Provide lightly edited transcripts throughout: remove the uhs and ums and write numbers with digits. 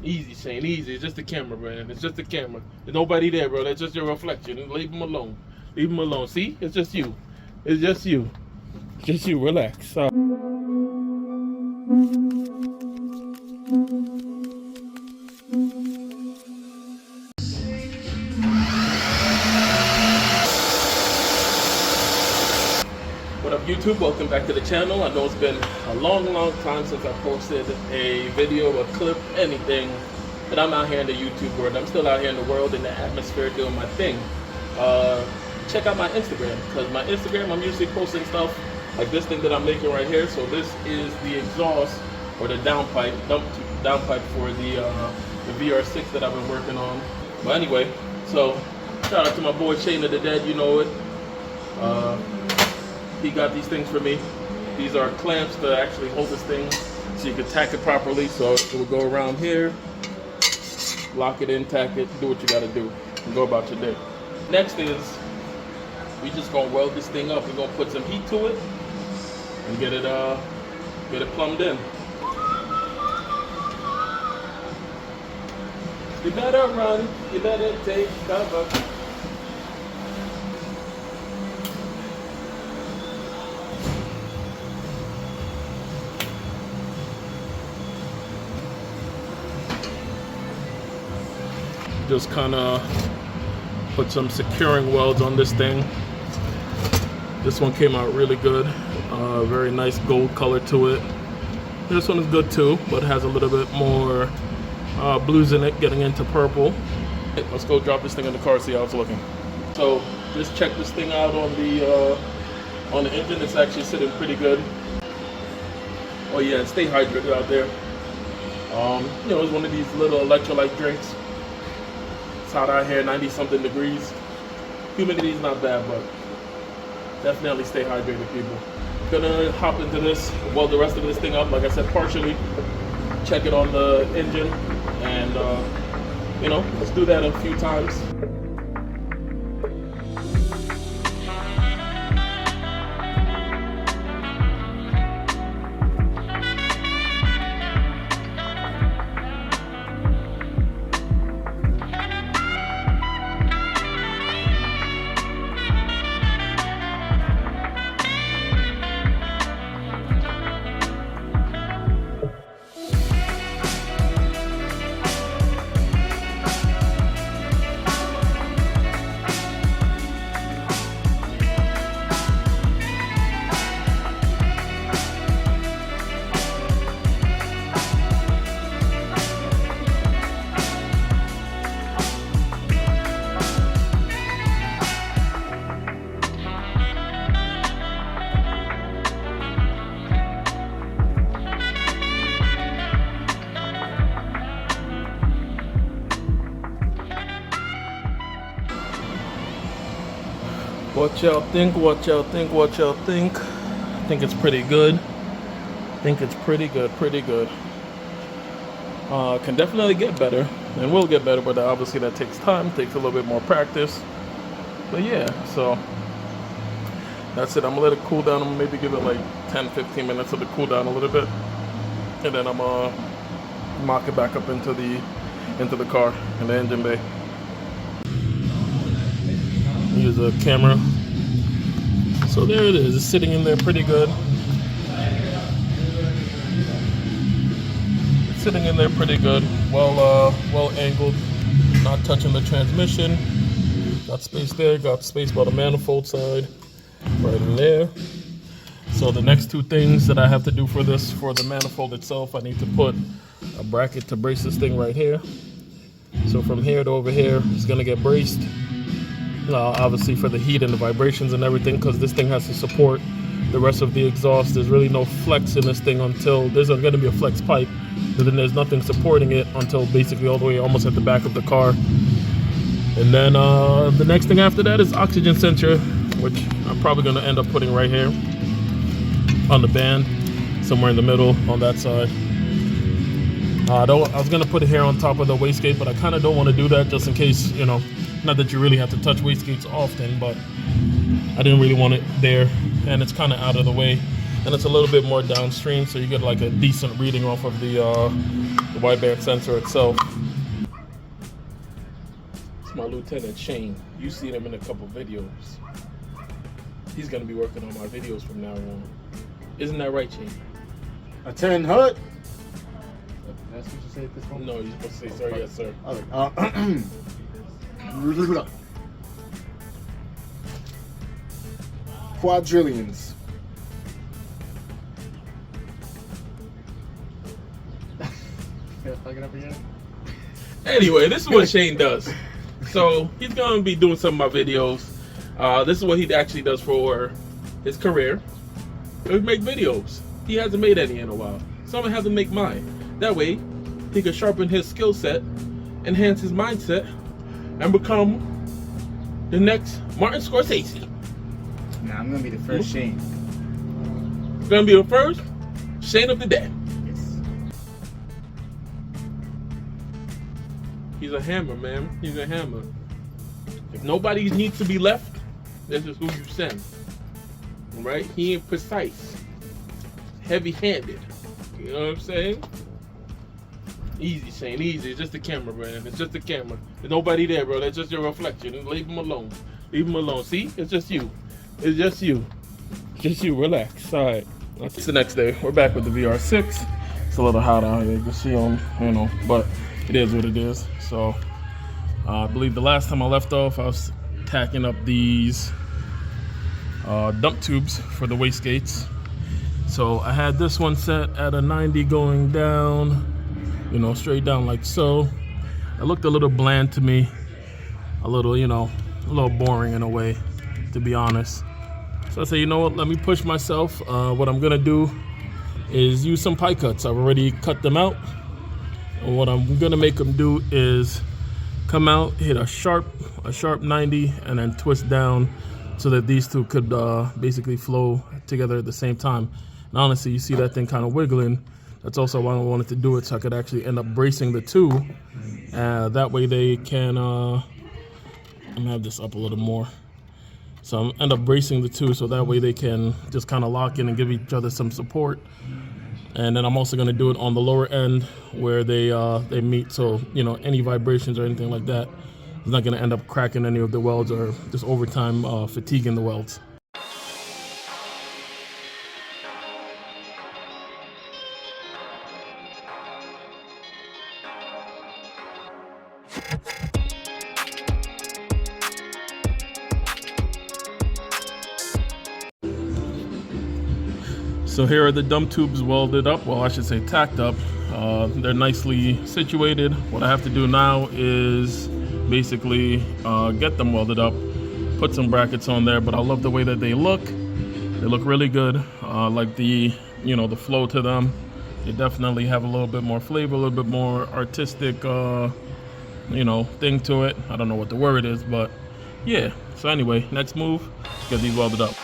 Easy, Shane, easy. It's just the camera, man. It's just the camera. There's nobody there, bro. That's just your reflection. Leave him alone. Leave him alone. See? It's just you. It's just you. It's just you. Relax. What up, YouTube? Welcome back to the channel. I know it's been a long time since I posted a video, a clip, anything. But I'm out here in the YouTube world. I'm still out here in the world, in the atmosphere, doing my thing. Check out my Instagram, because my Instagram, I'm usually posting stuff like this thing that I'm making right here. So this is the exhaust, or the downpipe for the VR6 that I've been working on. But anyway, so shout out to my boy Shane of the Dead, you know it. He got these things for me. These are clamps to actually hold this thing so you can tack it properly. So it will go around here, lock it in, tack it, do what you gotta do, and go about your day. Next is, we just gonna weld this thing up. We're gonna put some heat to it and get it plumbed in. You better run, you better take cover. Just kind of put some securing welds on this thing. This one came out really good. Very nice gold color to it. This one is good too, but has a little bit more blues in it, getting into purple. Let's go drop this thing in the car, see how it's looking. So just check this thing out on the engine. It's actually sitting pretty good. Oh yeah, and stay hydrated out there. You know, it's one of these little electrolyte drinks. It's hot out here, 90 something degrees. Humidity is not bad, but definitely stay hydrated, people. Gonna hop into this, weld the rest of this thing up, like I said, partially. Check it on the engine, and you know, let's do that a few times. What y'all think? What y'all think? What y'all think? I think it's pretty good. I think it's pretty good. Can definitely get better, and will get better, but obviously that takes time, takes a little bit more practice. But yeah, so that's it. I'm gonna let it cool down. I'm gonna maybe give it like 10-15 minutes of it cool down a little bit, and then I'm gonna mock it back up into the car in the engine bay. Use a camera. So there it is. It's sitting in there pretty good. It's sitting in there pretty good. Well angled. Not touching the transmission. Got space there. Got space by the manifold side. Right in there. So the next two things that I have to do for this, for the manifold itself, I need to put a bracket to brace this thing right here. So from here to over here, it's gonna get braced. Obviously for the heat and the vibrations and everything, because this thing has to support the rest of the exhaust. There's really no flex in this thing until there's going to be a flex pipe, but then there's nothing supporting it until basically all the way almost at the back of the car. And then the next thing after that is oxygen sensor, which I'm probably going to end up putting right here on the band, somewhere in the middle on that side. I was going to put it here on top of the wastegate, but I kind of don't want to do that just in case, you know, not that you really have to touch wastegates often, but I didn't really want it there, and it's kind of out of the way. and it's a little bit more downstream, so you get like a decent reading off of the wideband sensor itself. It's my Lieutenant Shane. You've seen him in a couple videos. He's gonna be working on my videos from now on. Isn't that right, Shane? A 10 hut. That's what you say at this point? No, you're supposed to say, sir, yes, sir. Quadrillions. Anyway, this is what Shane does. So he's gonna be doing some of my videos. This is what he actually does for his career. He make videos. He hasn't made any in a while. So I'm gonna have to make mine. That way, he can sharpen his skill set, enhance his mindset, and become the next Martin Scorsese. Nah, I'm gonna be the first Shane. Gonna be the first Shane of the day. Yes. He's a hammer, man. He's a hammer. If nobody needs to be left, this is who you send. Right? He ain't precise. Heavy-handed. You know what I'm saying? Easy, Shane, easy. It's just the camera, man. It's just the camera. There's nobody there, bro. That's just your reflection. Leave him alone. Leave him alone. See? It's just you. It's just you. Just you. Relax. All right. It's the next day. We're back with the VR6. It's a little hot out here. You can see them, you know, but it is what it is. So I believe the last time I left off, I was tacking up these dump tubes for the wastegates. So I had this one set at a 90 going down, you know, straight down like so. It looked a little bland to me, a little, you know, a little boring in a way, to be honest. So I said, you know what, let me push myself. What I'm gonna do is use some pie cuts. I've already cut them out. And what I'm gonna make them do is come out, hit a sharp 90, and then twist down so that these two could basically flow together at the same time. And honestly, you see that thing kind of wiggling. That's also why I wanted to do it, so I could actually end up bracing the two. That way they can, I'm gonna have this up a little more. So I'm end up bracing the two so that way they can just kind of lock in and give each other some support. And then I'm also gonna do it on the lower end where they meet, so you know, any vibrations or anything like that is not gonna end up cracking any of the welds or just over time fatiguing the welds. So here are the dump tubes welded up. Well, I should say tacked up. They're nicely situated. What I have to do now is basically get them welded up, put some brackets on there, but I love the way that they look. They look really good. Like the, you know, the flow to them. They definitely have a little bit more flavor, a little bit more artistic, you know, thing to it. I don't know what the word is, but yeah. So anyway, next move, get these welded up.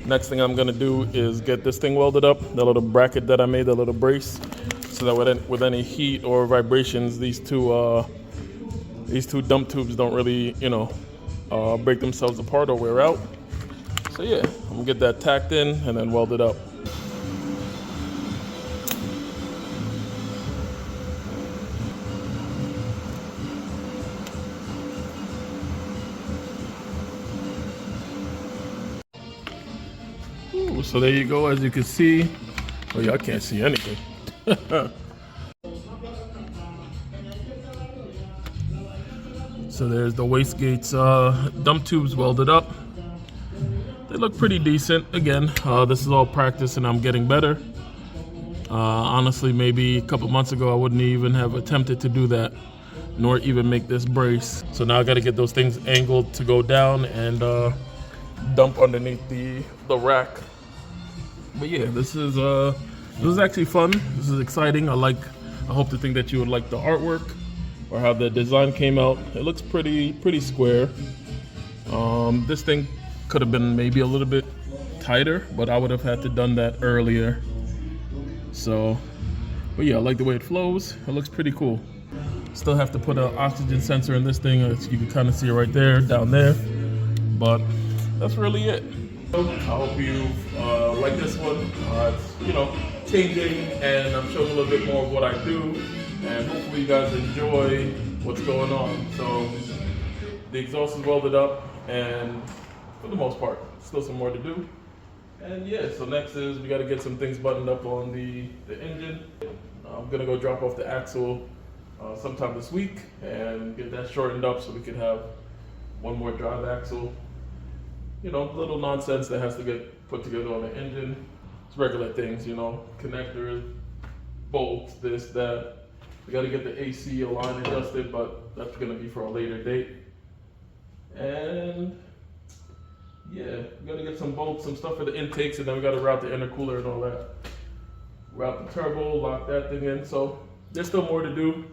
Next thing I'm gonna do is get this thing welded up, the little bracket that I made, the little brace, so that with any heat or vibrations, these two dump tubes don't really, you know, break themselves apart or wear out. So yeah, I'm gonna get that tacked in and then weld it up. So there you go, as you can see. Oh yeah, I can't see anything. So there's the wastegates dump tubes welded up. They look pretty decent. Again, this is all practice and I'm getting better. Honestly, maybe a couple months ago I wouldn't even have attempted to do that, nor even make this brace. So now I got to get those things angled to go down and dump underneath the rack. But yeah, this is actually fun. This is exciting. I hope to think that you would like the artwork or how the design came out. It looks pretty square. This thing could have been maybe a little bit tighter, but I would have had to done that earlier. So, but yeah, I like the way it flows. It looks pretty cool. Still have to put an oxygen sensor in this thing, as you can kind of see right there, down there. But that's really it. I hope you like this one. It's, changing, and I'm showing a little bit more of what I do, and hopefully you guys enjoy what's going on. So the exhaust is welded up, and for the most part, still some more to do. And yeah, so next is we got to get some things buttoned up on the engine. I'm gonna go drop off the axle sometime this week and get that shortened up so we could have one more drive axle. Little nonsense that has to get put together on the engine. It's regular things, connectors, bolts, this, that. We got to get the AC line adjusted, but that's gonna be for a later date. And yeah, we gotta get some bolts, some stuff for the intakes, and then we gotta route the intercooler and all that. Route the turbo, lock that thing in. So there's still more to do.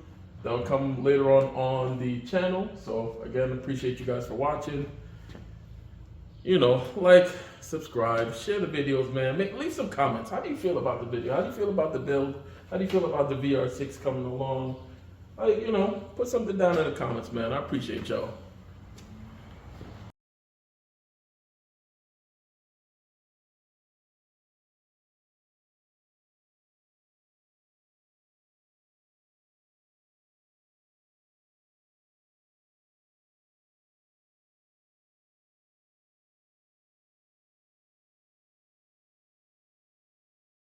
That'll come later on the channel. So again, appreciate you guys for watching. Like, subscribe, share the videos, man. Leave some comments. How do you feel about the video? How do you feel about the build? How do you feel about the VR6 coming along? Put something down in the comments, man. I appreciate y'all.